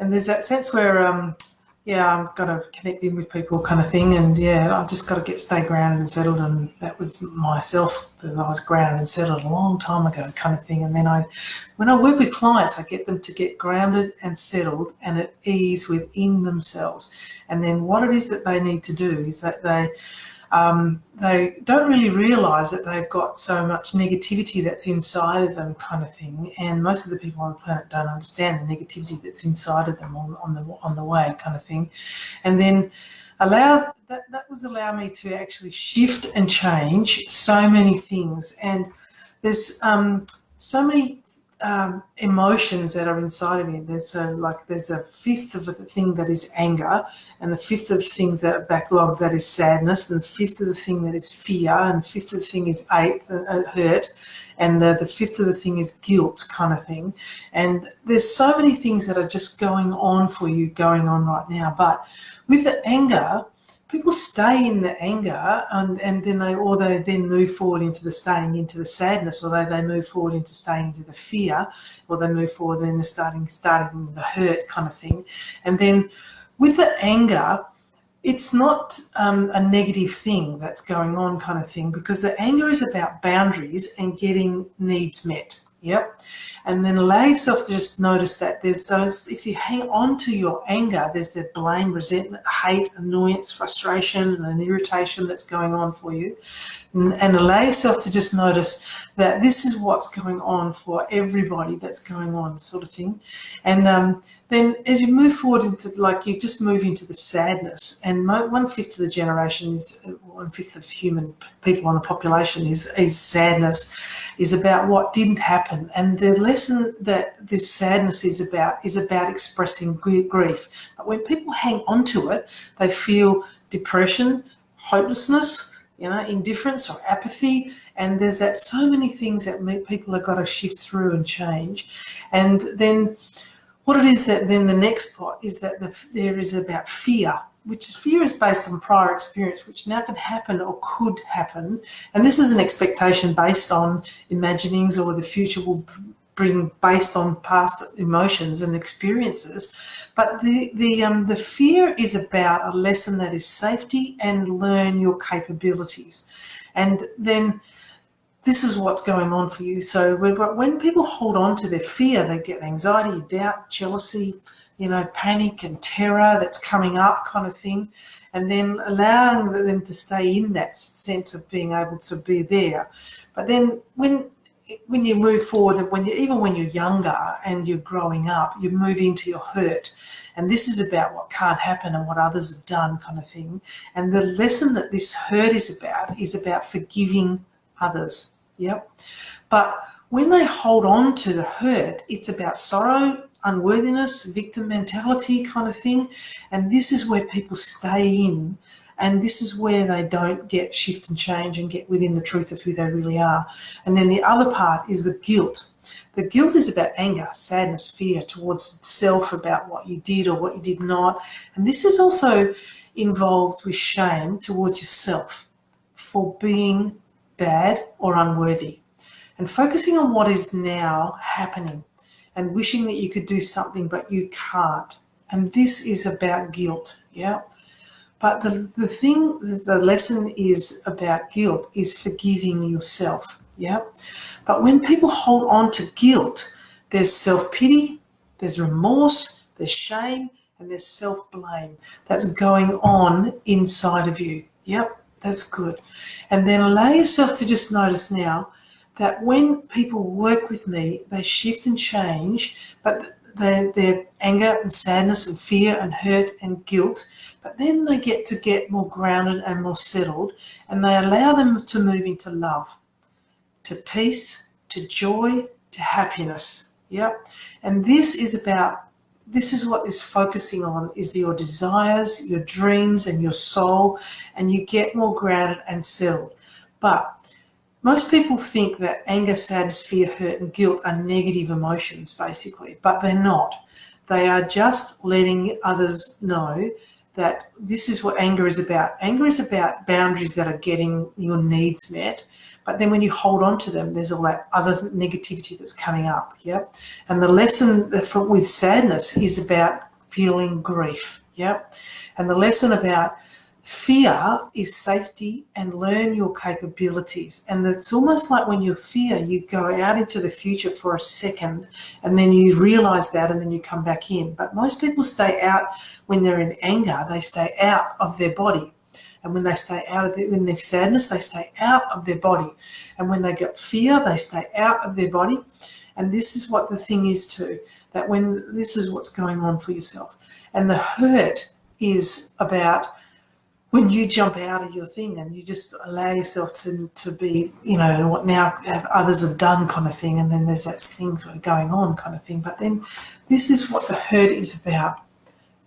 And there's that sense where, I've got to connect in with people kind of thing. And I've just got to stay grounded and settled. And that was myself, that I was grounded and settled a long time ago kind of thing. And then when I work with clients, I get them to get grounded and settled and at ease within themselves. And then what it is that they need to do is that they don't really realise that they've got so much negativity that's inside of them kind of thing, and most of the people on the planet don't understand the negativity that's inside of them on the way kind of thing. And then allow me to actually shift and change so many things. And there's so many emotions that are inside of me. There's a fifth of the thing that is anger, and the fifth of the things that are backlogged that is sadness, and the fifth of the thing that is fear, and the fifth of the thing is hurt, and the fifth of the thing is guilt kind of thing. And there's so many things that are just going on right now. But with the anger, people stay in the anger, and then they then move forward into the staying into the sadness, or they move forward into staying into the fear, or they move forward into starting the hurt kind of thing. And then with the anger, it's not a negative thing that's going on kind of thing, because the anger is about boundaries and getting needs met. Yep. And then allow yourself to just notice that there's those, if you hang on to your anger, there's the blame, resentment, hate, annoyance, frustration, and irritation that's going on for you. And allow yourself to just notice that this is what's going on for everybody that's going on, sort of thing. And then as you move forward into, you just move into the sadness. And 1/5 of the generation is, 1/5 of human people on the population is sadness, is about what didn't happen. And the lesson that this sadness is about expressing grief. But when people hang on to it, they feel depression, hopelessness, indifference or apathy. And there's so many things that people have got to shift through and change. And then what it is that then the next part is that there is about fear, which fear is based on prior experience, which now can happen or could happen. And this is an expectation based on imaginings, or the future will bring based on past emotions and experiences. But the fear is about a lesson that is safety and learn your capabilities. And then this is what's going on for you. So when people hold on to their fear, they get anxiety, doubt, jealousy, panic and terror that's coming up kind of thing. And then allowing them to stay in that sense of being able to be there. But then when you move forward, and even when you're younger and you're growing up, you move into your hurt. And this is about what can't happen and what others have done kind of thing. And the lesson that this hurt is about forgiving others. Yep. But when they hold on to the hurt, it's about sorrow, unworthiness, victim mentality kind of thing. And this is where people stay in. And this is where they don't get shift and change and get within the truth of who they really are. And then the other part is the guilt. The guilt is about anger, sadness, fear towards self about what you did or what you did not. And this is also involved with shame towards yourself for being bad or unworthy. And focusing on what is now happening and wishing that you could do something but you can't. And this is about guilt, yeah? But the lesson is about guilt is forgiving yourself, yeah? But when people hold on to guilt, there's self-pity, there's remorse, there's shame, and there's self-blame that's going on inside of you. Yep, that's good. And then allow yourself to just notice now that when people work with me, they shift and change, but their anger and sadness and fear and hurt and guilt, but then they get more grounded and more settled, and they allow them to move into love, to peace, to joy, to happiness. Yep. And this is what is focusing on is your desires, your dreams and your soul, and you get more grounded and settled. But most people think that anger, sadness, fear, hurt and guilt are negative emotions basically, but they're not. They are just letting others know that this is what anger is about. Anger is about boundaries that are getting your needs met. But then when you hold on to them, there's all that other negativity that's coming up, yeah? And the lesson with sadness is about feeling grief. Yep. And the lesson about fear is safety and learn your capabilities. And it's almost like when you fear, you go out into the future for a second and then you realize that and then you come back in. But most people stay out when they're in anger, they stay out of their body. And when they stay out of it, when they're sadness, they stay out of their body. And when they get fear, they stay out of their body. And this is what the thing is too, that when this is what's going on for yourself. And the hurt is about when you jump out of your thing and you just allow yourself to be, you know, what now others have done kind of thing. And then there's that thing sort of going on kind of thing. But then this is what the hurt is about.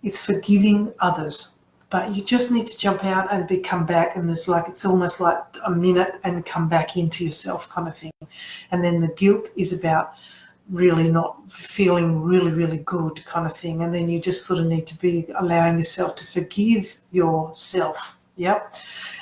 It's forgiving others. But you just need to jump out and come back, and it's almost like a minute and come back into yourself kind of thing. And then the guilt is about really not feeling really, really good kind of thing. And then you just sort of need to be allowing yourself to forgive yourself. Yep.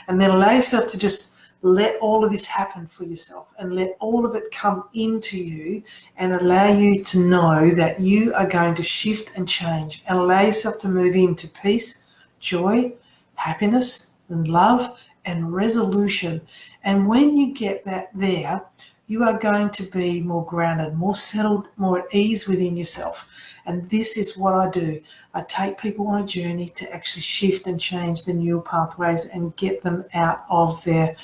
And then allow yourself to just let all of this happen for yourself and let all of it come into you and allow you to know that you are going to shift and change and allow yourself to move into peace, joy, happiness and love and resolution. And when you get that there, you are going to be more grounded, more settled, more at ease within yourself. And this is what I do. I take people on a journey to actually shift and change the neural pathways and get them out of their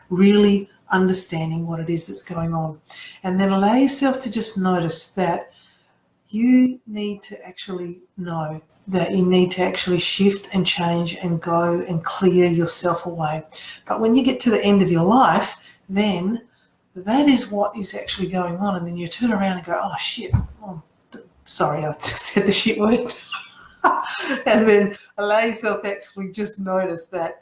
really understanding what it is that's going on. And then allow yourself to just notice that you need to actually know that you need to actually shift and change and go and clear yourself away. But when you get to the end of your life, then that is what is actually going on. And then you turn around and go, oh, shit. Oh, sorry, I said the shit word. And then allow yourself to actually just notice that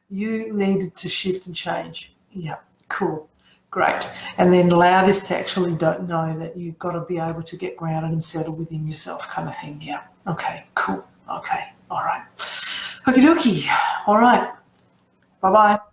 you needed to shift and change. Yeah, cool. Great. And then allow this to actually know that you've got to be able to get grounded and settled within yourself kind of thing. Yeah. Okay, cool. Okay. All right. Okie dokie. All right. Bye-bye.